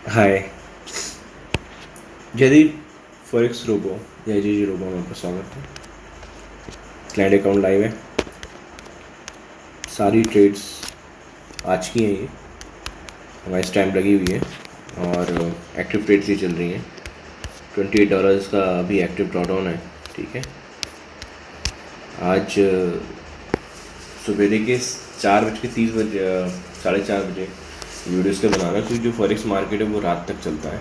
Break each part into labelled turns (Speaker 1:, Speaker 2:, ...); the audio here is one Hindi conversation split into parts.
Speaker 1: हाय। जदीद फॉरेक्स रोबो या जी रोबो में आपका स्वागत है। क्लाइंट अकाउंट लाइव है। सारी ट्रेड्स आज की हैं, ये हमारी स्टैम्प लगी हुई है और एक्टिव ट्रेड्स ही चल रही हैं। $28 का अभी एक्टिव ड्रॉडाउन है। ठीक है, आज सवेरे के 4:30 4:30 वीडियोज़ का बनाना, क्योंकि जो फॉरेक्स मार्केट है वो रात तक चलता है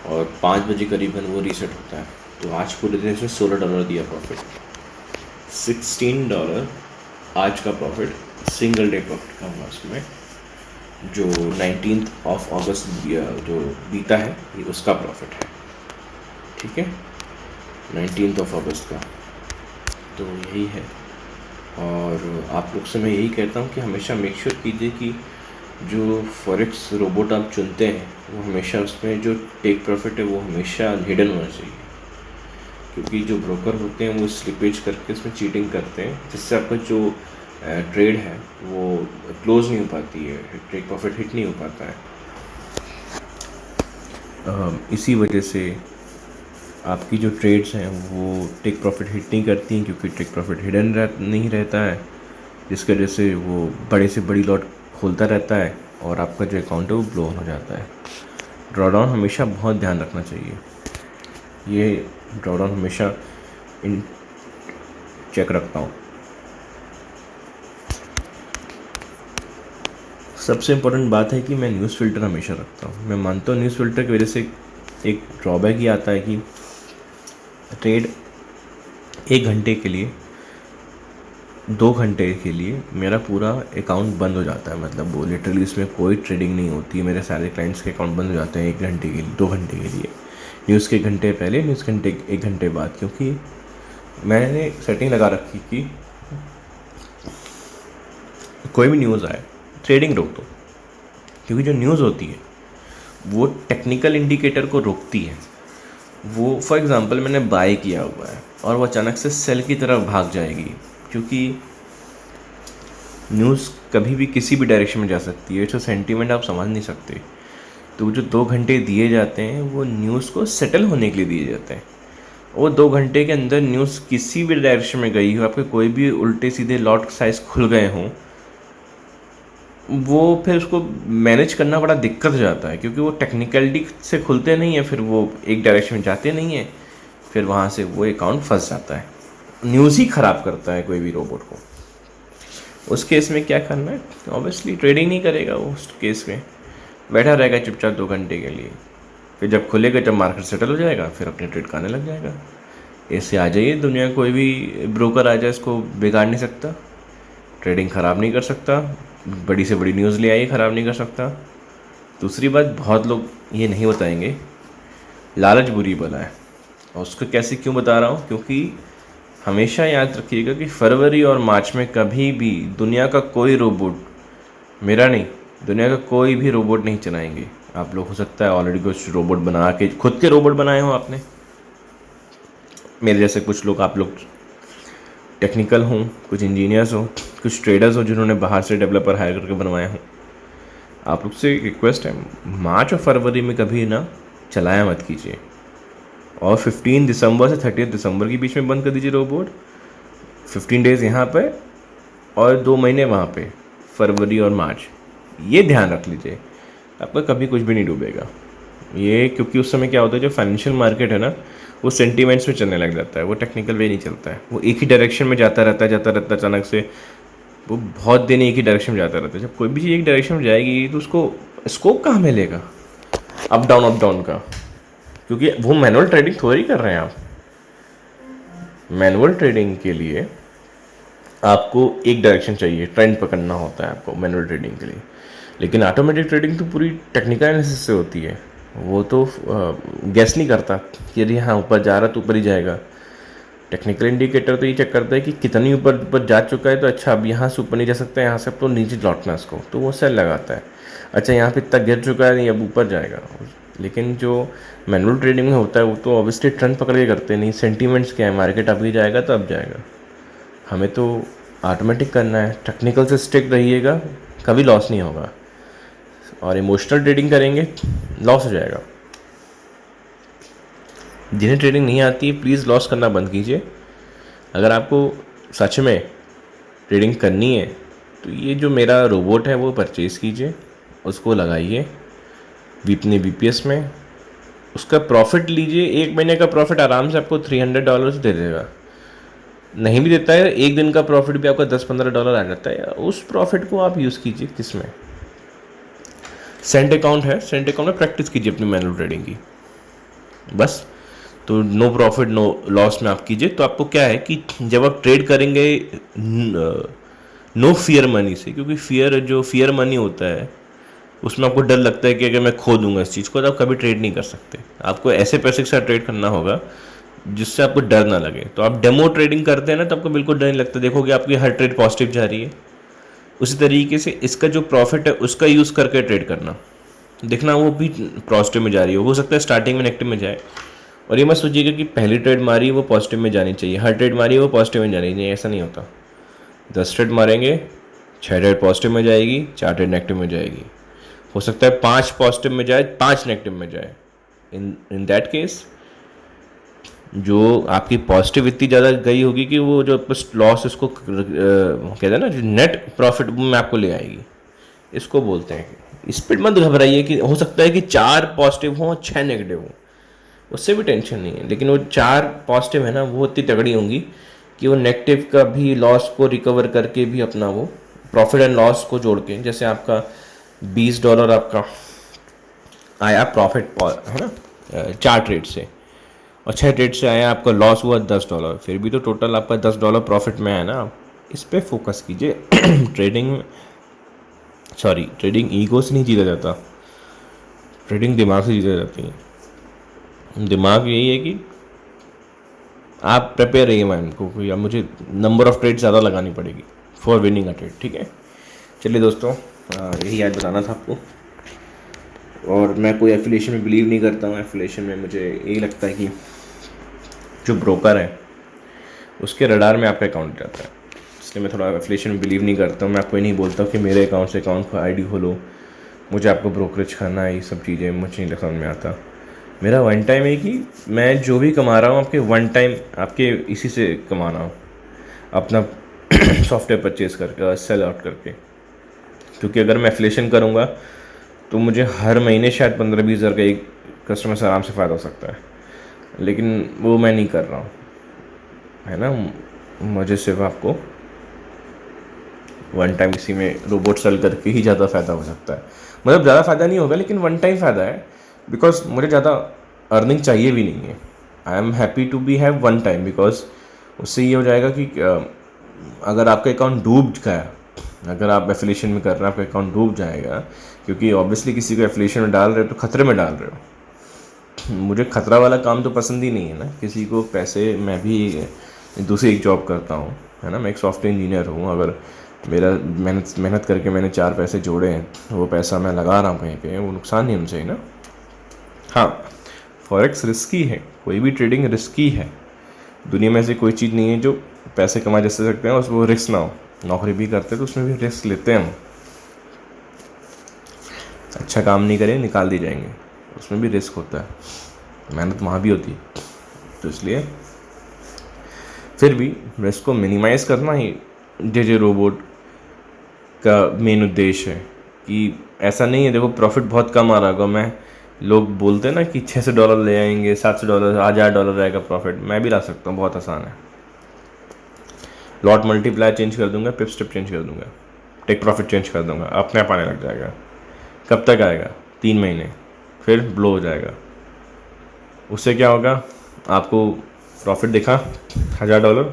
Speaker 1: और 5 बजे करीबन वो रीसेट होता है। तो आज पूरे दिन इसमें $16 दिया प्रॉफिट, $16 आज का प्रॉफिट, सिंगल डे प्रॉफिट का हुआ उसमें। जो 19 अगस्त जो बीता है ये उसका प्रॉफिट है। ठीक है, 19 अगस्त का। तो यही है। और आप लोग से मैं यही कहता हूँ कि हमेशा मेक श्योर कीजिए कि जो फॉरेक्स रोबोट आप चुनते हैं वो हमेशा उसमें जो टेक प्रॉफिट है वो हमेशा हिडन होना चाहिए, क्योंकि जो ब्रोकर होते हैं वो स्लिपेज करके उसमें चीटिंग करते हैं, जिससे आपका जो ट्रेड है वो क्लोज नहीं हो पाती है, टेक प्रॉफिट हिट नहीं हो पाता है। इसी वजह से आपकी जो ट्रेड्स हैं वो टेक प्रॉफिट हिट नहीं करती हैं, क्योंकि टेक प्रॉफिट हिडन नहीं रहता है, जिसकी वजह से वो बड़े से बड़ी लॉट खोलता रहता है और आपका जो अकाउंट है वो ब्लो हो जाता है। ड्रॉडाउन हमेशा बहुत ध्यान रखना चाहिए। ये ड्रॉडाउन हमेशा इन चेक रखता हूँ। सबसे इम्पोर्टेंट बात है कि मैं न्यूज़ फ़िल्टर हमेशा रखता हूँ। मैं मानता हूँ न्यूज़ फ़िल्टर की वजह से एक ड्रॉबैक ये आता है कि ट्रेड 1 घंटे के लिए 2 घंटे के लिए मेरा पूरा अकाउंट बंद हो जाता है। मतलब वो लिटरली इसमें कोई ट्रेडिंग नहीं होती है। मेरे सारे क्लाइंट्स के अकाउंट बंद हो जाते हैं 1 घंटे के लिए, 2 घंटे के लिए। न्यूज़ के 1 घंटे पहले, न्यूज़ घंटे 1 घंटे बाद, क्योंकि मैंने सेटिंग लगा रखी कि कोई भी न्यूज़ आए ट्रेडिंग रोक दो, क्योंकि जो न्यूज़ होती है वो टेक्निकल इंडिकेटर को रोकती है। वो फॉर एग्ज़ाम्पल मैंने बाय किया हुआ है और वो अचानक से सेल की तरफ भाग जाएगी, क्योंकि न्यूज़ कभी भी किसी भी डायरेक्शन में जा सकती है। तो सेंटीमेंट आप समझ नहीं सकते। तो वो जो 2 घंटे दिए जाते हैं वो न्यूज़ को सेटल होने के लिए दिए जाते हैं। वो 2 घंटे के अंदर न्यूज़ किसी भी डायरेक्शन में गई हो, आपके कोई भी उल्टे सीधे लॉट साइज़ खुल गए हों, वो फिर उसको मैनेज करना बड़ा दिक्कत हो जाता है, क्योंकि वो टेक्निकलिटी से खुलते नहीं है, फिर वो एक डायरेक्शन में जाते नहीं है, फिर वहाँ से वो अकाउंट फंस जाता है। न्यूज़ ही ख़राब करता है कोई भी रोबोट को। उस केस में क्या करना है, ऑब्वियसली ट्रेडिंग नहीं करेगा वो। उस केस में बैठा रहेगा चुपचाप 2 घंटे के लिए, फिर जब खुलेगा, जब मार्केट सेटल हो जाएगा, फिर अपने ट्रेड करने लग जाएगा। ऐसे आ जाइए, दुनिया कोई भी ब्रोकर आ जाए इसको बिगाड़ नहीं सकता, ट्रेडिंग ख़राब नहीं कर सकता, बड़ी से बड़ी न्यूज़ ले आइए ख़राब नहीं कर सकता। दूसरी बात, बहुत लोग ये नहीं बताएंगे, लालच बुरी बला है। और उसको कैसे क्यों बता रहा हूँ, क्योंकि हमेशा याद रखिएगा कि फरवरी और मार्च में कभी भी दुनिया का कोई रोबोट, मेरा नहीं, दुनिया का कोई भी रोबोट नहीं चलाएंगे। आप लोग हो सकता है ऑलरेडी कुछ रोबोट बना के, खुद के रोबोट बनाए हो आपने, मेरे जैसे कुछ लोग, आप लोग टेक्निकल हों, कुछ इंजीनियर्स हो, कुछ ट्रेडर्स हो जिन्होंने बाहर से डेवलपर हायर करके बनवाए हों। आप लोग से रिक्वेस्ट है, मार्च और फरवरी में कभी ना चलाया मत कीजिए, और 15 दिसंबर से 30 दिसंबर के बीच में बंद कर दीजिए रोबोट। 15 डेज़ यहाँ पे और 2 महीने वहाँ पे, फरवरी और मार्च। ये ध्यान रख लीजिए, आपका कभी कुछ भी नहीं डूबेगा ये, क्योंकि उस समय क्या होता है, जो फाइनेंशियल मार्केट है ना, वो सेंटीमेंट्स में चलने लग जाता है, वो टेक्निकल वे नहीं चलता है, वो एक ही डायरेक्शन में जाता रहता है। अचानक से वो बहुत दिन एक ही डायरेक्शन में जाता रहता है। जब कोई भी चीज़ एक डायरेक्शन में जाएगी तो उसको स्कोप कहाँ मिलेगा अप डाउन का, क्योंकि वो मैनुअल ट्रेडिंग थोड़ी कर रहे हैं आप। मैनुअल ट्रेडिंग के लिए आपको एक डायरेक्शन चाहिए, ट्रेंड पकड़ना होता है आपको मैनुअल ट्रेडिंग के लिए। लेकिन ऑटोमेटिक ट्रेडिंग तो पूरी टेक्निकल एनालिसिस से होती है। वो तो गैस नहीं करता कि यदि हाँ ऊपर जा रहा तो ऊपर ही जाएगा। टेक्निकल इंडिकेटर तो ये चेक करता है कि कितनी ऊपर ऊपर जा चुका है, तो अच्छा अब यहाँ से ऊपर नहीं जा सकता, यहाँ से अब तो नीचे लौटना इसको, तो वो सेल लगाता है। अच्छा यहाँ पे इतना गिर चुका है, नहीं अब ऊपर जाएगा। लेकिन जो मैनुअल ट्रेडिंग में होता है वो तो ऑब्वियसली ट्रेंड पकड़ के करते नहीं, सेंटीमेंट्स क्या है, मार्केट अभी जाएगा तो अब जाएगा। हमें तो ऑटोमेटिक करना है, टेक्निकल से स्टिक रहिएगा, कभी लॉस नहीं होगा। और इमोशनल ट्रेडिंग करेंगे लॉस हो जाएगा। जिन्हें ट्रेडिंग नहीं आती है प्लीज़ लॉस करना बंद कीजिए। अगर आपको सच में ट्रेडिंग करनी है तो ये जो मेरा रोबोट है वो परचेज़ कीजिए, उसको लगाइए अपने VPS में, उसका प्रॉफिट लीजिए। 1 महीने का प्रॉफिट आराम से आपको $300 दे देगा। नहीं भी देता है, एक दिन का प्रॉफिट भी आपका $10-15 आ जाता है। उस प्रॉफिट को आप यूज़ कीजिए किस में, सेंट अकाउंट है, सेंट अकाउंट में प्रैक्टिस कीजिए अपनी मैनुअल ट्रेडिंग की बस। तो नो प्रॉफिट नो लॉस में आप कीजिए। तो आपको क्या है कि जब आप ट्रेड करेंगे नो फियर मनी से, क्योंकि फियर मनी होता है उसमें आपको डर लगता है कि अगर मैं खो दूंगा इस चीज़ को तो आप कभी ट्रेड नहीं कर सकते। आपको ऐसे पैसे के साथ ट्रेड करना होगा जिससे आपको डर ना लगे। तो आप डेमो ट्रेडिंग करते हैं ना तो आपको बिल्कुल डर नहीं लगता, देखोगे आपकी हर ट्रेड पॉजिटिव जा रही है। उसी तरीके से इसका जो प्रॉफिट है उसका यूज़ करके ट्रेड करना, देखना वो भी पॉजिटिव में जा रही हो सकता है स्टार्टिंग में नेगेटिव में जाए। और ये मत सोचिएगा कि पहली ट्रेड मारी वो पॉजिटिव में जानी चाहिए, हर ट्रेड मारी वो पॉजिटिव में जानी चाहिए, ऐसा नहीं होता। 10 ट्रेड मारेंगे, 6 ट्रेड पॉजिटिव में जाएगी, 4 ट्रेड नेगेटिव में जाएगी। हो सकता है 5 पॉजिटिव में जाए, 5 नेगेटिव में जाए। इन दैट केस जो आपकी पॉजिटिव इतनी ज़्यादा गई होगी कि वो जो लॉस इसको कहते हैं ना जो नेट प्रॉफिट में आपको ले आएगी, इसको बोलते हैं। इस पर मत घबराइए कि हो सकता है कि 4 पॉजिटिव हों 6 नेगेटिव हों, उससे भी टेंशन नहीं है। लेकिन वो 4 पॉजिटिव है ना वो इतनी तगड़ी होंगी कि वो नेगेटिव का भी लॉस को रिकवर करके भी अपना वो प्रॉफिट एंड लॉस को जोड़ के, जैसे आपका $20 आपका आया प्रॉफिट है ना 4 ट्रेड से, और 6 ट्रेड से आया आपका लॉस हुआ $10, फिर भी तो टोटल आपका $10 प्रॉफिट में है ना। इस पर फोकस कीजिए। ट्रेडिंग ईगो से नहीं जीता जाता, ट्रेडिंग दिमाग से जीता जाती है। दिमाग यही है कि आप प्रिपेयर रहिए माइंड को कि अब मुझे नंबर ऑफ ट्रेड ज़्यादा लगानी पड़ेगी फॉर विनिंग अ ट्रेड, ठीक है। चलिए दोस्तों, यही याद बताना था आपको। और मैं कोई एफिलिएशन में बिलीव नहीं करता हूँ। एफिलिएशन में मुझे यही लगता है कि जो ब्रोकर है उसके रडार में आपका अकाउंट जाता है, इसलिए मैं थोड़ा एफिलिएशन में बिलीव नहीं करता हूँ। मैं आपको ये नहीं बोलता कि मेरे अकाउंट से अकाउंट का ID खोलो, मुझे आपको ब्रोकरेज करना है, ये सब चीज़ें मुझे नहीं समझ में आता। मेरा वन टाइम है कि मैं जो भी कमा रहा हूँ आपके वन टाइम आपके इसी से कमा रहा हूँ, अपना सॉफ्टवेयर परचेज़ करके सेल आउट करके। क्योंकि अगर मैं एफिलिएशन करूँगा तो मुझे हर महीने शायद 15-20 हज़ार का एक कस्टमर से आराम से फ़ायदा हो सकता है, लेकिन वो मैं नहीं कर रहा हूँ, है ना। मुझे सिर्फ आपको वन टाइम किसी में रोबोट सेल करके ही ज़्यादा फ़ायदा हो सकता है। मतलब ज़्यादा फ़ायदा नहीं होगा लेकिन वन टाइम फ़ायदा है, बिकॉज मुझे ज़्यादा अर्निंग चाहिए भी नहीं है। I am happy to be have one time, because उससे ये हो जाएगा कि अगर आपका अकाउंट डूब गया, अगर आप एफिलिएशन में कर रहे हैं आपका अकाउंट डूब जाएगा, क्योंकि ऑब्वियसली किसी को एफिलिएशन में डाल रहे हो तो खतरे में डाल रहे हो। मुझे खतरा वाला काम तो पसंद ही नहीं है ना किसी को पैसे। मैं भी दूसरी एक जॉब करता हूँ, है ना, मैं एक सॉफ्टवेयर इंजीनियर हूँ। अगर मेरा मेहनत करके मैंने 4 पैसे जोड़े हैं, वो पैसा मैं लगा रहा हूँ कहीं पे, वो नुकसान नहीं होना चाहिए ना। हाँ, फॉरेक्स रिस्की है, कोई भी ट्रेडिंग रिस्की है। दुनिया में ऐसी कोई चीज़ नहीं है जो पैसे कमा जा सकते हैं उसमें रिस्क ना हो। नौकरी भी करते तो उसमें भी रिस्क लेते हैं हम। अच्छा काम नहीं करें निकाल दिए जाएंगे, उसमें भी रिस्क होता है, मेहनत वहाँ भी होती है। तो इसलिए फिर भी रिस्क को मिनिमाइज़ करना ही जे रोबोट का मेन उद्देश्य है। कि ऐसा नहीं है, देखो प्रॉफिट बहुत कम आ रहा होगा, मैं लोग बोलते हैं ना कि $600 ले आएंगे, $700, $1000 रहेगा प्रॉफिट, मैं भी ला सकता हूँ, बहुत आसान है। लॉट मल्टीप्लाई चेंज कर दूंगा, पिप स्टेप चेंज कर दूंगा, टेक प्रॉफिट चेंज कर दूंगा, अपने आप आने लग जाएगा। कब तक आएगा? 3 महीने, फिर ब्लो हो जाएगा। उससे क्या होगा, आपको प्रॉफिट दिखा $1000,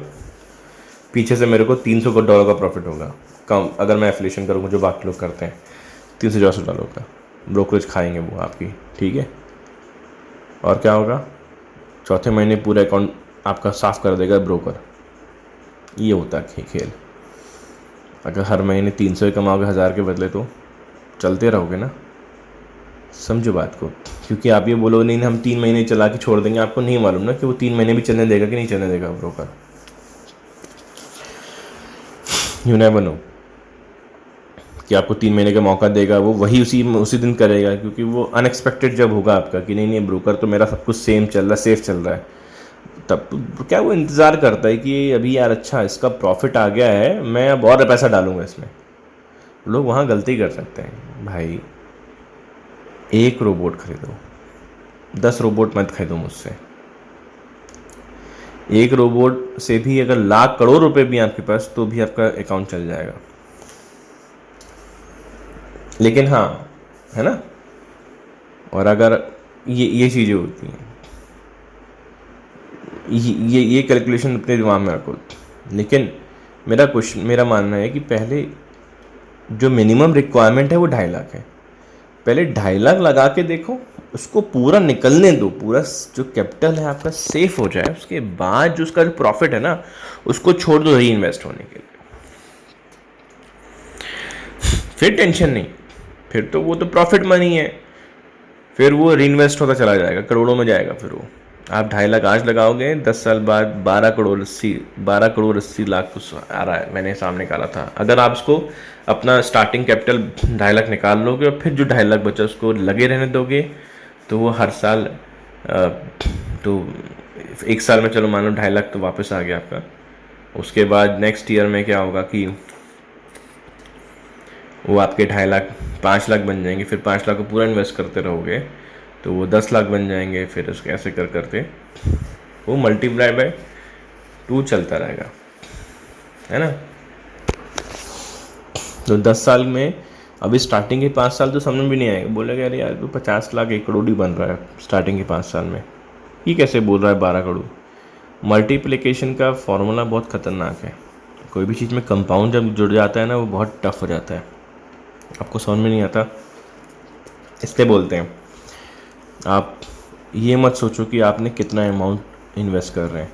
Speaker 1: पीछे से मेरे को $300 का प्रॉफिट होगा कम। अगर मैं एफिलिएशन करूँगा जो बाकी लोग करते हैं, $300 का ब्रोकरेज खाएंगे वो आपकी, ठीक है। और क्या होगा, चौथे महीने पूरा अकाउंट आपका साफ कर देगा ब्रोकर। ये होता है खेल। अगर हर महीने 300 कमाओगे 1000 के बदले तो चलते रहोगे ना। समझो बात को, क्योंकि आप ये बोलोगे नहीं हम 3 महीने चला के छोड़ देंगे, आपको नहीं मालूम ना कि वो 3 महीने भी चलने देगा कि नहीं चलने देगा ब्रोकर। यू नेवर नो कि आपको 3 महीने का मौका देगा, वो वही उसी दिन करेगा, क्योंकि वो अनएक्सपेक्टेड जब होगा आपका कि नहीं ब्रोकर तो मेरा सब कुछ सेम चल रहा है, सेफ चल रहा है, तब तो क्या वो इंतज़ार करता है कि अभी यार अच्छा इसका प्रॉफिट आ गया है, मैं अब और पैसा डालूंगा इसमें। लोग वहाँ गलती कर सकते हैं भाई। एक रोबोट खरीदो, 10 रोबोट मत खरीदो मुझसे। एक रोबोट से भी अगर लाख करोड़ रुपए भी आपके पास तो भी आपका अकाउंट चल जाएगा। लेकिन हाँ, है ना। और अगर ये चीज़ें होती हैं, ये कैलकुलेशन अपने दिमाग में रखो। लेकिन मेरा मानना है कि पहले जो मिनिमम रिक्वायरमेंट है वो 2.5 लाख है। पहले 2.5 लाख लगा के देखो, उसको पूरा निकलने दो, पूरा जो कैपिटल है आपका सेफ हो जाए, उसके बाद जो उसका जो प्रॉफिट है ना उसको छोड़ दो री इन्वेस्ट होने के लिए। फिर टेंशन नहीं, फिर तो वो तो प्रॉफिट मनी है, फिर वो री इन्वेस्ट होता चला जाएगा, करोड़ों में जाएगा। फिर वो आप 2.5 लाख आज लगाओगे, 10 साल बाद 12 करोड़ 80 लाख कुछ आ रहा है, मैंने सामने निकाला था। अगर आप उसको अपना स्टार्टिंग कैपिटल 2.5 लाख निकाल लोगे और फिर जो 2.5 लाख बचा उसको लगे रहने दोगे, तो वो हर साल तो 1 साल में चलो मान लो 2.5 लाख तो वापस आ गया आपका। उसके बाद नेक्स्ट ईयर में क्या होगा कि वो आपके 2.5 लाख 5 लाख बन जाएंगे, फिर 5 लाख को पूरा इन्वेस्ट करते रहोगे तो वो 10 लाख बन जाएंगे, फिर उसके ऐसे करते वो मल्टीप्लाई बाय 2 चलता रहेगा, है ना। तो 10 साल में अभी स्टार्टिंग के 5 साल तो समझ में भी नहीं आएगा, बोलेगा अरे यार तो 50 लाख 1 करोड़ ही बन रहा है स्टार्टिंग के 5 साल में, ये कैसे बोल रहा है 12 करोड़। मल्टीप्लिकेशन का फॉर्मूला बहुत ख़तरनाक है। कोई भी चीज़ में कंपाउंड जब जुड़ जाता है ना वो बहुत टफ हो जाता है, आपको समझ में नहीं आता। इसलिए बोलते हैं आप ये मत सोचो कि आपने कितना अमाउंट इन्वेस्ट कर रहे हैं,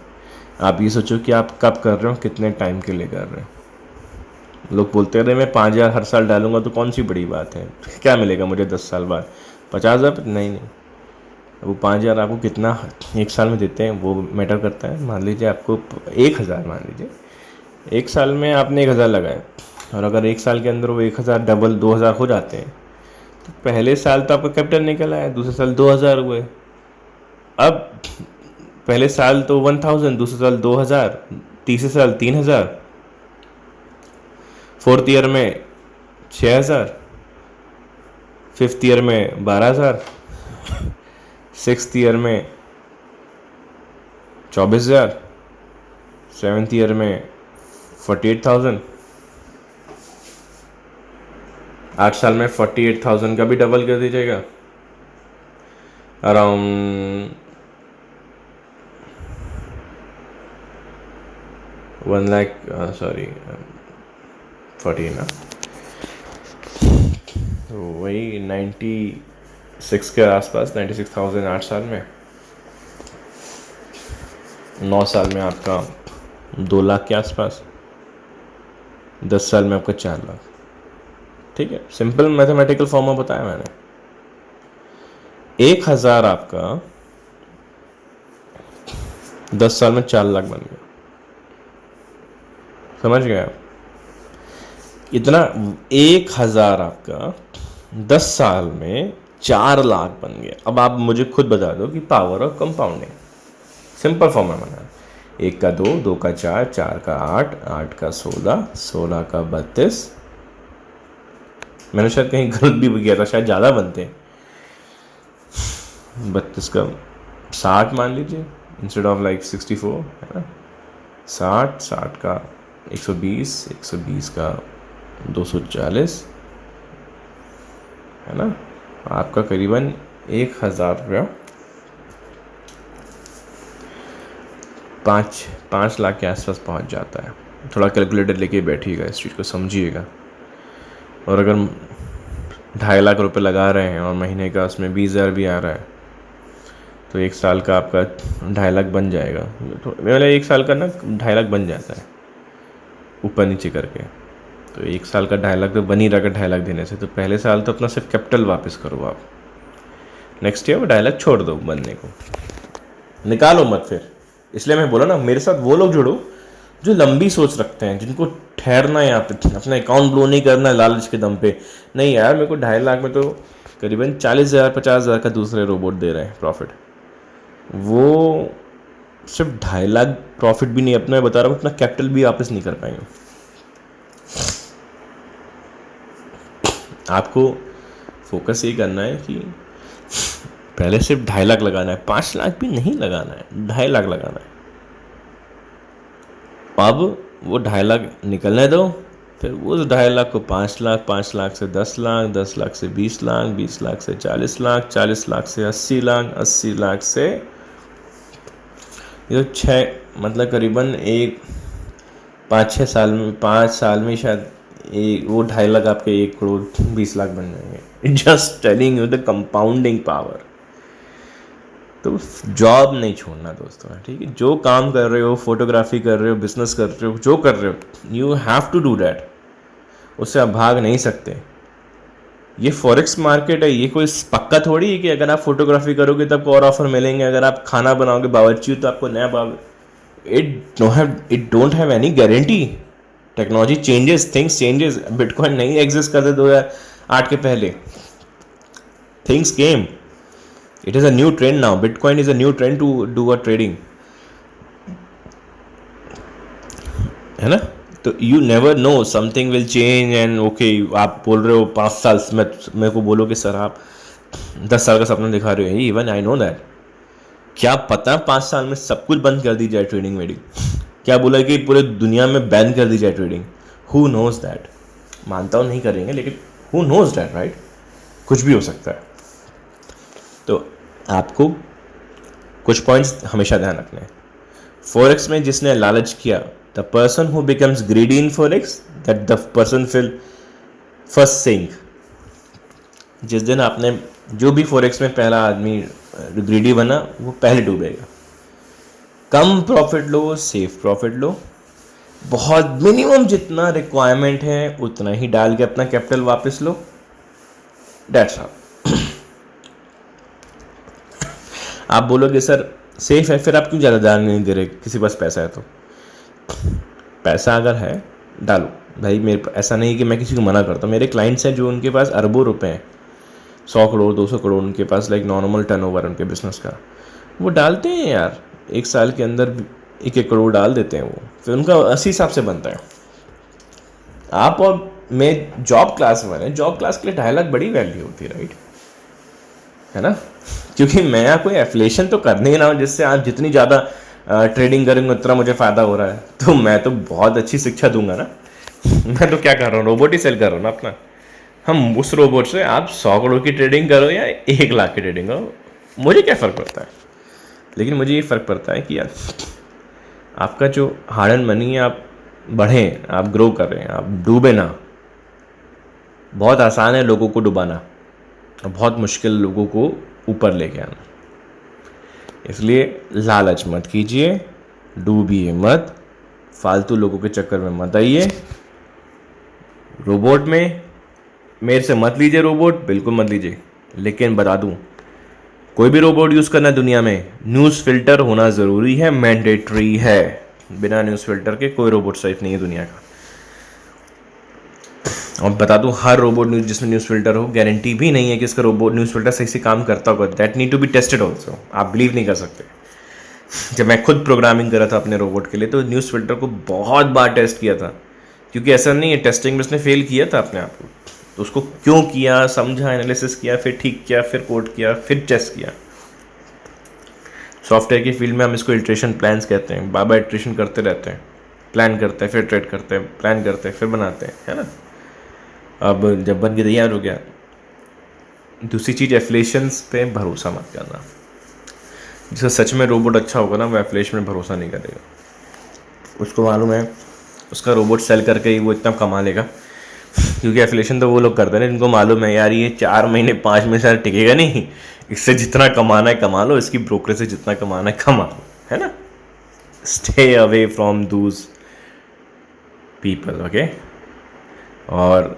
Speaker 1: आप ये सोचो कि आप कब कर रहे हो, कितने टाइम के लिए कर रहे हैं। लोग बोलते रहे मैं 5,000 हर साल डालूंगा तो कौन सी बड़ी बात है, क्या मिलेगा मुझे 10 साल बाद 50,000? नहीं, वो 5,000 आपको कितना 1 साल में देते हैं वो मैटर करता है। मान लीजिए आपको 1,000, मान लीजिए 1 साल में आपने 1,000 लगाए, और अगर 1 साल के अंदर वो 1,000 डबल 2,000 हो जाते हैं, तो पहले साल तो आपका कैपिटल निकल आया, दूसरे साल 2,000 हुए। अब पहले साल तो 1,000, दूसरे साल 2,000, तीसरे साल 3,000, 4th ईयर में 6,000, 5th ईयर में 12,000, 6th ईयर में 24,000, 7th ईयर में 48,000। 8 साल में 48,000 का भी डबल कर दीजिएगा, अराउंड 1 लाख, सॉरी 40 ना, तो वही 96 के आसपास, 96,000 8 साल में। 9 साल में आपका 2 लाख के आसपास, 10 साल में आपका 4 लाख। ठीक है, सिंपल मैथमेटिकल फॉर्मूला बताया मैंने। 1,000 आपका 10 साल में 4 लाख बन गया, समझ गए आप? इतना 1,000 आपका 10 साल में 4 लाख बन गया। अब आप मुझे खुद बता दो कि power of compounding, simple formula बना, 1 का 2, 2 का 4, 4 का 8, 8 का 16, 16 का 32, मैंने शायद कहीं गलत भी किया था, शायद ज़्यादा बनते हैं, 32 का 60 मान लीजिए इंस्टेड ऑफ लाइक 64, है ना। 60, 60 का 120, 120 का 240, है ना। आपका करीबन 1,000 रुपया 5 लाख के आसपास पहुंच जाता है। थोड़ा कैलकुलेटर लेके बैठिएगा, इस चीज़ को समझिएगा। और अगर 2.5 लाख रुपए लगा रहे हैं और महीने का उसमें 20,000 भी आ रहा है, तो 1 साल का आपका 2.5 लाख बन जाएगा। तो मतलब 1 साल का ना 2.5 लाख बन जाता है ऊपर नीचे करके। तो 1 साल का 2.5 लाख तो बन ही रहा 2.5 लाख देने से, तो पहले साल तो अपना सिर्फ कैपिटल वापस करो आप, नेक्स्ट ईयर वो 2.5 लाख छोड़ दो बनने को, निकालो मत फिर। इसलिए मैं बोला ना, मेरे साथ वो लोग जुड़ो जो लंबी सोच रखते हैं, जिनको ठहरना है यहाँ पे, अपना अकाउंट ब्लो नहीं करना है लालच के दम पे, नहीं यार मेरे को 2.5 लाख में तो करीबन 40,000 50,000 का दूसरे रोबोट दे रहे हैं प्रॉफिट, वो सिर्फ 2.5 लाख प्रॉफिट भी नहीं, अपना बता रहा हूँ अपना कैपिटल भी वापस नहीं कर पाएंगे। आपको फोकस ये करना है कि पहले सिर्फ 2.5 लाख लगाना है, 5 लाख भी नहीं लगाना है, 2.5 लाख लगाना है। अब वो 2.5 लाख निकलने दो, फिर उस 2.5 लाख को 5 लाख, 5 लाख से 10 लाख, 10 लाख से 20 लाख, 20 लाख से 40 लाख, 40 लाख से 80 लाख, 80 लाख से ये 6 मतलब करीबन एक 5-6 साल में, 5 साल में शायद एक वो 2.5 लाख आपके 1 करोड़ 20 लाख बन जाएंगे। Just telling you the compounding power. तो जॉब नहीं छोड़ना दोस्तों, ठीक है। जो काम कर रहे हो, फोटोग्राफी कर रहे हो, बिजनेस कर रहे हो, जो कर रहे हो, you have to do that. उससे आप भाग नहीं सकते। ये फॉरेक्स मार्केट है, ये कोई पक्का थोड़ी है कि अगर आप फोटोग्राफी करोगे तो आपको और ऑफर मिलेंगे, अगर आप खाना बनाओगे बावर्ची तो आपको नया it don't have any guarantee. Technology changes, things changes. Bitcoin नहीं एग्जिस्ट करते 2008 के पहले, things came, it is a new trend now, bitcoin is a new trend to do a trading, है ना। तो you never know, something will change and okay. आप बोल रहे हो 5 साल में, मेरे को बोलो कि सर आप 10 साल का सपना दिखा रहे हो, इवन आई नो दैट। क्या पता 5 साल में सब कुछ बंद कर दी जाए ट्रेडिंग वेडिंग, क्या बोला कि पूरे दुनिया में बैन कर दी जाए ट्रेडिंग, हु नोज दैट। मानता हूँ नहीं करेंगे, लेकिन हु नोज दैट, राइट। कुछ भी हो सकता है। तो आपको कुछ पॉइंट्स हमेशा ध्यान रखने हैं। फॉरेक्स में जिसने लालच किया, the person who becomes greedy in forex, that the person will first sink. जिस दिन आपने, जो भी फॉरेक्स में पहला आदमी ग्रीडी बना, वो पहले डूबेगा। कम प्रॉफिट लो, सेफ प्रॉफिट लो, बहुत मिनिमम जितना रिक्वायरमेंट है उतना ही डाल के अपना कैपिटल वापस लो, दैट्स ऑल। आप बोलोगे सर सेफ है, फिर आप क्यों ज़्यादा ध्यान नहीं दे रहे, किसी पास पैसा है तो। पैसा अगर है डालो भाई, मेरे ऐसा नहीं कि मैं किसी को मना करता हूँ। मेरे क्लाइंट्स हैं जो उनके पास अरबों रुपए हैं, 100 करोड़ 200 करोड़ उनके पास, लाइक नॉर्मल टर्नओवर उनके बिजनेस का, वो डालते हैं यार 1 साल के अंदर 1-1 करोड़ डाल देते हैं वो, फिर उनका 80 हिसाब से बनता है। आप और मैं जॉब क्लास में हैं, जॉब क्लास के लिए 2.5 लाख बड़ी वैल्यू होती है, राइट, है ना। क्योंकि मैं यहाँ कोई एफिलिएशन तो कर नहीं रहा हूँ जिससे आप जितनी ज़्यादा ट्रेडिंग करेंगे उतना मुझे फ़ायदा हो रहा है, तो मैं तो बहुत अच्छी शिक्षा दूंगा ना। मैं तो क्या कर रहा हूँ, रोबोट ही सेल कर रहा हूँ ना अपना। हम उस रोबोट से आप 100 करोड़ की ट्रेडिंग करो या 1 लाख की ट्रेडिंग करो, मुझे क्या फ़र्क पड़ता है। लेकिन मुझे ये फ़र्क पड़ता है कि यार आपका जो हार्ड एंड मनी है, आप बढ़ें, आप ग्रो करें, आप डूबे ना। बहुत आसान है लोगों को डुबाना, बहुत मुश्किल लोगों को ऊपर लेके आना। इसलिए लालच मत कीजिए, डूबिए मत, फालतू लोगों के चक्कर में मत आइए। रोबोट में मेरे से मत लीजिए, रोबोट बिल्कुल मत लीजिए। लेकिन बता दूं, कोई भी रोबोट यूज़ करना है दुनिया में, न्यूज़ फिल्टर होना ज़रूरी है, मैंडेटरी है। बिना न्यूज़ फिल्टर के कोई रोबोट सेफ नहीं है दुनिया का। और बता दूं, हर रोबोट न्यूज़ जिसमें न्यूज़ फिल्टर हो, गारंटी भी नहीं है कि इसका रोबोट न्यूज़ फिल्टर सही से काम करता होगा। That need to be tested also. आप बिलीव नहीं कर सकते। जब मैं खुद प्रोग्रामिंग कर रहा था अपने रोबोट के लिए, तो न्यूज़ फिल्टर को बहुत बार टेस्ट किया था, क्योंकि ऐसा नहीं है, टेस्टिंग में उसने फेल किया था अपने आप को। तो उसको क्यों किया, समझा, एनालिसिस किया, फिर ठीक किया, फिर कोड किया, फिर टेस्ट किया। सॉफ्टवेयर की फील्ड में हम इसको इटरेशन प्लान्स कहते हैं। बार बार इटरेशन करते रहते हैं, प्लान करते हैं, फिर ट्रेड करते हैं, प्लान करते हैं, फिर बनाते हैं, है ना। अब जब बन के तैयार हो गया, दूसरी चीज़ एफिलिएशंस पे भरोसा मत करना। जिसका सच में रोबोट अच्छा होगा ना, वो एफिलिएशन में भरोसा नहीं करेगा। उसको मालूम है उसका रोबोट सेल करके ही वो इतना कमा लेगा, क्योंकि एफिलिएशन तो वो लोग करते हैं जिनको मालूम है यार ये 4 महीने 5 महीने से टिकेगा नहीं, इससे जितना कमाना है कमा लो, इसकी ब्रोकरेज से जितना कमाना है कमा लो, है ना। Stay away from those people, okay. और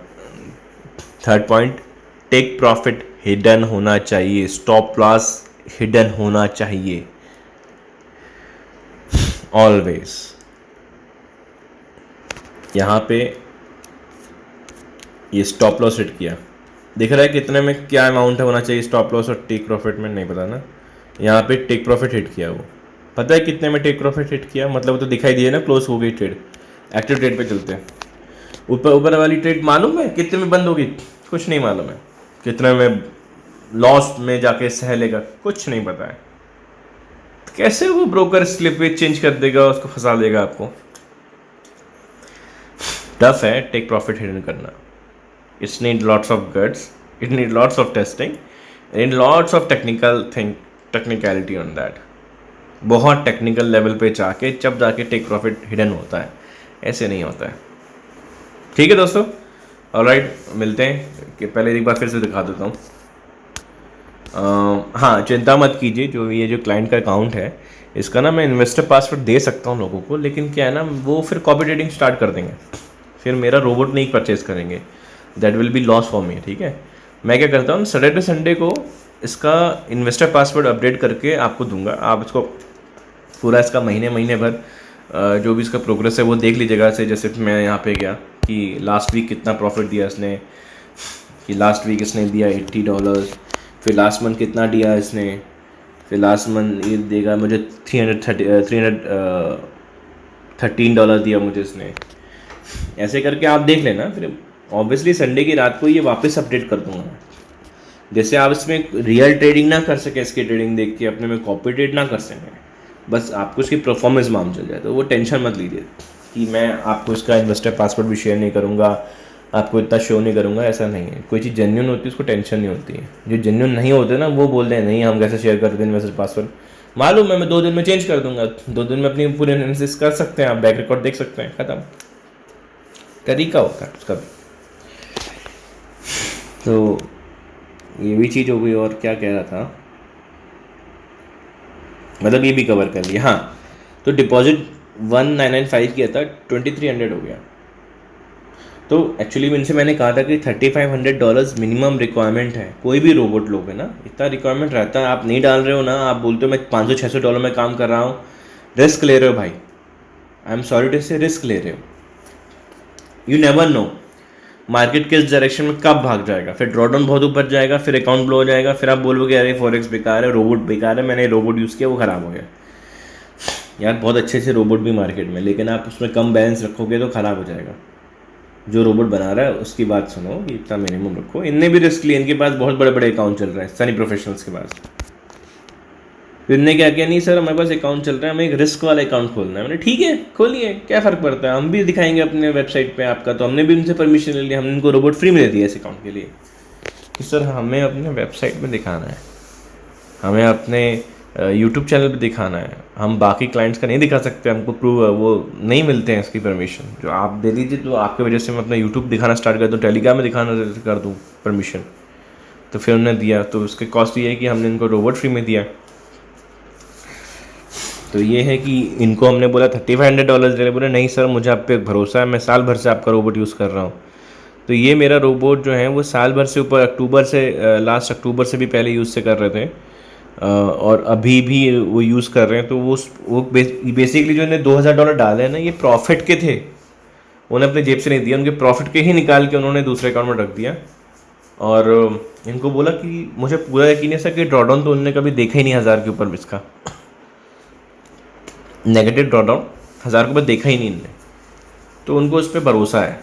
Speaker 1: third point, take profit hidden होना चाहिए, स्टॉप लॉस हिडन होना चाहिए ऑलवेज। यहाँ पे ये स्टॉप लॉस हिट किया, दिख रहा है कितने में क्या अमाउंट होना चाहिए स्टॉप लॉस और टेक प्रॉफिट में, नहीं पता ना। यहाँ पे टेक प्रॉफिट हिट किया, वो पता है कितने में टेक प्रॉफिट हिट किया, मतलब वो तो दिखाई दिया ना, क्लोज हो गई ट्रेड। एक्टिव ट्रेड पे चलते हैं। ऊपर वाली ट्रेड मालूम है कितने में बंद होगी? कुछ नहीं मालूम है। कितने में लॉस में जाके सह लेगा, कुछ नहीं पता है। तो कैसे वो ब्रोकर स्लिप पे चेंज कर देगा, उसको फंसा देगा आपको? टफ है टेक प्रॉफिट हिडन करना। It's need lots of guts, it need lots of testing, and lots of technicality on that. बहुत टेक्निकल लेवल पे जाके जब जाके टेक प्रॉफिट हिडन होता है, ऐसे नहीं होता है। ठीक है दोस्तों, ऑलराइट, मिलते हैं। कि पहले एक बार फिर से दिखा देता हूँ। हाँ, चिंता मत कीजिए, जो ये जो क्लाइंट का अकाउंट है इसका ना मैं इन्वेस्टर पासवर्ड दे सकता हूँ लोगों को, लेकिन क्या है ना, वो फिर कॉपी ट्रेडिंग स्टार्ट कर देंगे, फिर मेरा रोबोट नहीं परचेज करेंगे, that will be loss for me. ठीक है, मैं क्या करता हूँ, सैटरडे संडे को इसका इन्वेस्टर पासवर्ड अपडेट करके आपको दूंगा। आप इसको पूरा इसका महीने भर जो भी इसका प्रोग्रेस है वो देख लीजिएगा। जैसे मैं यहाँ पे गया कि लास्ट वीक कितना प्रॉफिट दिया इसने, कि लास्ट वीक इसने दिया $80, फिर लास्ट मंथ कितना दिया इसने, फिर लास्ट मंथ ये देगा मुझे $313 दिया मुझे इसने। ऐसे करके आप देख लेना, फिर ऑब्वियसली संडे की रात को ये वापस अपडेट कर दूंगा। जैसे आप इसमें रियल ट्रेडिंग ना कर सके, इसकी ट्रेडिंग देख के अपने में कॉपी ट्रेड ना कर सकें, बस आपको इसकी परफॉर्मेंस मालूम चल जाए, तो वो टेंशन मत लीजिए कि मैं आपको इसका इन्वेस्टर पासवर्ड भी शेयर नहीं करूँगा, आपको इतना शो नहीं करूँगा, ऐसा नहीं है। कोई चीज़ जेन्युइन होती है उसको टेंशन नहीं होती है। जो जेन्युइन नहीं होते ना, वो बोलते हैं नहीं हम कैसे शेयर करते हैं इन्वेस्टर पासवर्ड, मालूम है मैं 2 दिन में चेंज कर दूंगा, 2 दिन में अपनी पूरी एनालिसिस कर सकते हैं, आप बैक रिकॉर्ड देख सकते हैं, ख़त्म। तरीका होता है उसका भी। तो ये भी चीज़ हो गई, और क्या कह रहा था, मतलब ये भी कवर कर लिया। हाँ, तो डिपॉजिट 1995 किया था, 2300 हो गया। तो एक्चुअली इनसे मैंने कहा था कि $3500 मिनिमम रिक्वायरमेंट है। कोई भी रोबोट लोगे ना, इतना रिक्वायरमेंट रहता है। आप नहीं डाल रहे हो ना, आप बोलते हो मैं $500-600 में काम कर रहा हूँ, रिस्क ले रहे हो भाई। आई एम सॉरी टू से, रिस्क ले रहे हो। यू नेवर नो मार्केट किस डायरेक्शन में कब भाग जाएगा, फिर ड्रॉडाउन बहुत ऊपर जाएगा, फिर अकाउंट ब्लो हो जाएगा, फिर आप बोलोगे अरे फॉरेक्स बेकार है, रोबोट बेकार है, मैंने रोबोट यूज़ किया वो ख़राब हो गया। यार बहुत अच्छे से रोबोट भी मार्केट में, लेकिन आप उसमें कम बैलेंस रखोगे तो ख़राब हो जाएगा। जो रोबोट बना रहा है उसकी बात सुनो कि इतना मिनिमम रखो। इनने भी रिस्क लिया, इनके पास बहुत बड़े बड़े अकाउंट चल रहे हैं सनी प्रोफेशनल्स के पास। तो इनने क्या किया, नहीं सर हमारे पास अकाउंट चल रहा है, हमें एक रिस्क वाला अकाउंट खोलना है। मैंने ठीक है खोलिए, क्या फ़र्क पड़ता है, हम भी दिखाएंगे अपने वेबसाइट पे आपका। तो हमने भी उनसे परमिशन ले लिया, हमने उनको रोबोट फ्री में दे दिया इस अकाउंट के लिए कि सर हमें अपने वेबसाइट में दिखाना है, हमें अपने यूट्यूब चैनल पे दिखाना है, हम बाकी क्लाइंट्स का नहीं दिखा सकते, हमको प्रूव वो नहीं मिलते हैं इसकी परमिशन। जो आप दे दीजिए, तो आपकी वजह से मैं अपना यूट्यूब दिखाना स्टार्ट कर दूँ, टेलीग्राम में दिखाना कर दूँ परमिशन। तो फिर उन्होंने दिया, तो उसके कॉस्ट ये है कि हमने इनको रोबोट फ्री में दिया। तो ये है कि इनको हमने बोला $3500 दे, बोले नहीं सर मुझे आप पे भरोसा है, मैं साल भर से आपका रोबोट यूज़ कर रहा हूँ। तो ये मेरा रोबोट जो है वो साल भर से ऊपर, अक्टूबर से लास्ट अक्टूबर से भी पहले यूज़ से कर रहे थे, और अभी भी वो यूज़ कर रहे हैं। तो वो बेसिकली जो इन्हें $2000 डाले हैं ना, ये प्रॉफिट के थे, उन्हें अपने जेब से नहीं दिया, उनके प्रॉफिट के ही निकाल के उन्होंने दूसरे अकाउंट में रख दिया। और इनको बोला कि मुझे पूरा यकीन है सर कि ड्रॉडाउन तो उन्होंने कभी देखा ही नहीं 1000 के ऊपर इसका नेगेटिव ड्रॉडाउन 1000 के ऊपर देखा ही नहीं इनने, तो उनको उस पर भरोसा है।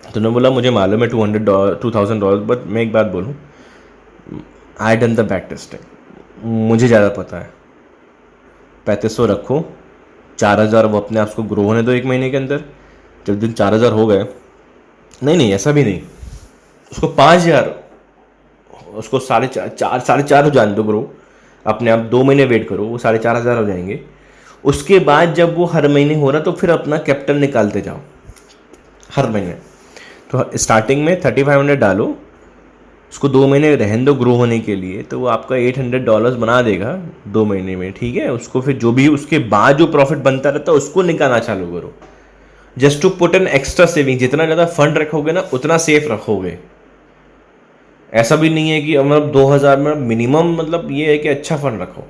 Speaker 1: तो उन्होंने बोला मुझे मालूम है $2000, बट मैं एक बात बोलूँ, I done the back testing, मुझे ज़्यादा पता है। 3500 रखो, 4000 वो अपने आप को ग्रो होने दो 1 महीने के अंदर। जब दिन 4000 हो गए, नहीं ऐसा भी नहीं, उसको 5000, उसको 4.5 हो जाने दो ग्रो, अपने आप 2 महीने वेट करो, वो 4500 हो जाएंगे। उसके बाद जब वो हर महीने हो रहा, तो फिर अपना कैपिटल निकालते जाओ हर महीने। तो स्टार्टिंग में 3500 डालो, उसको 2 महीने रहने दो ग्रो होने के लिए, तो वो आपका $800 बना देगा 2 महीने में। ठीक है, उसको फिर जो भी उसके बाद जो प्रॉफिट बनता रहता है उसको निकालना चालू करो, just to put an extra saving. जितना ज़्यादा फंड रखोगे ना उतना सेफ रखोगे। ऐसा भी नहीं है कि मतलब 2000 में मिनिमम, मतलब ये है कि अच्छा फंड रखो।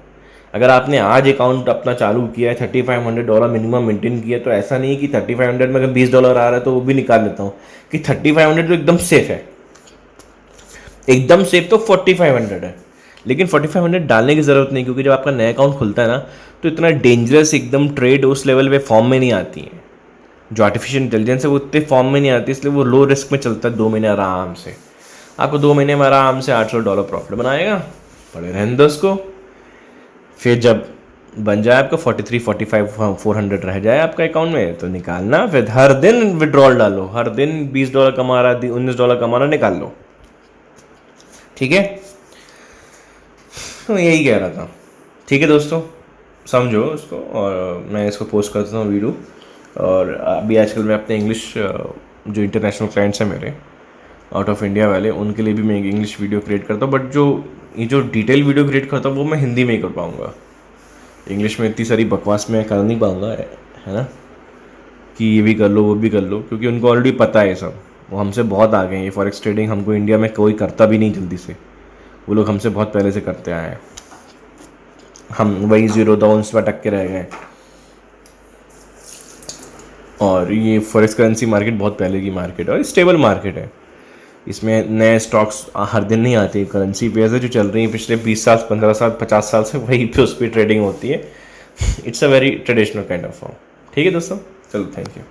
Speaker 1: अगर आपने आज अकाउंट अपना चालू किया है, $3500 मिनिमम मेंटेन किया, तो ऐसा नहीं कि 3500 में अगर $20 आ रहा है तो वो भी निकाल लेता हूँ, कि 3500 तो एकदम सेफ है, एकदम सेफ तो 4500 है। लेकिन 4500 डालने की ज़रूरत नहीं, क्योंकि जब आपका नया अकाउंट खुलता है ना, तो इतना डेंजरस एकदम ट्रेड उस लेवल पे फॉर्म में नहीं आती है। जो आर्टिफिशियल इंटेलिजेंस है वो उतने फॉर्म में नहीं आती, इसलिए वो लो रिस्क में चलता है 2 महीने आराम से। आपको 2 महीने में आराम से $800 प्रॉफिट बनाएगा, पड़े रहने दो उसको। फिर जब बन जाए आपका 43, 45, 400 रह जाए आपका अकाउंट में, तो निकालना, फिर हर दिन विड्रॉल डालो, हर दिन $20 कमा रहा, $19 कमा रहा, निकाल लो, ठीक है। तो यही कह रहा था, ठीक है दोस्तों, समझो उसको, और मैं इसको पोस्ट करता हूँ वीडियो। और अभी आजकल मैं अपने इंग्लिश जो इंटरनेशनल क्लाइंट्स हैं मेरे आउट ऑफ इंडिया वाले, उनके लिए भी मैं इंग्लिश वीडियो क्रिएट करता हूँ, बट ये जो डिटेल वीडियो क्रिएट करता हूँ वो मैं हिंदी में ही कर पाऊँगा। इंग्लिश में इतनी सारी बकवास मैं कर नहीं पाऊँगा, है ना, कि ये भी कर लो वो भी कर लो, क्योंकि उनको ऑलरेडी पता है ये सब, वो हमसे बहुत आगे हैं। ये फॉरेक्स ट्रेडिंग हमको इंडिया में कोई करता भी नहीं जल्दी से, वो लोग हमसे बहुत पहले से करते आए हैं, हम वही 0 डाउन्स पर अटक के रह गए। और ये फॉरेक्स करेंसी मार्केट बहुत पहले की मार्केट है और स्टेबल मार्केट है, इसमें नए स्टॉक्स हर दिन नहीं आते। करेंसी पेयर्स है जो चल रही हैं पिछले 20 साल, 15 साल, 50 साल से, वही पे उस पर ट्रेडिंग होती है। It's a very traditional kind of form. ठीक है दोस्तों, चलो, थैंक यू।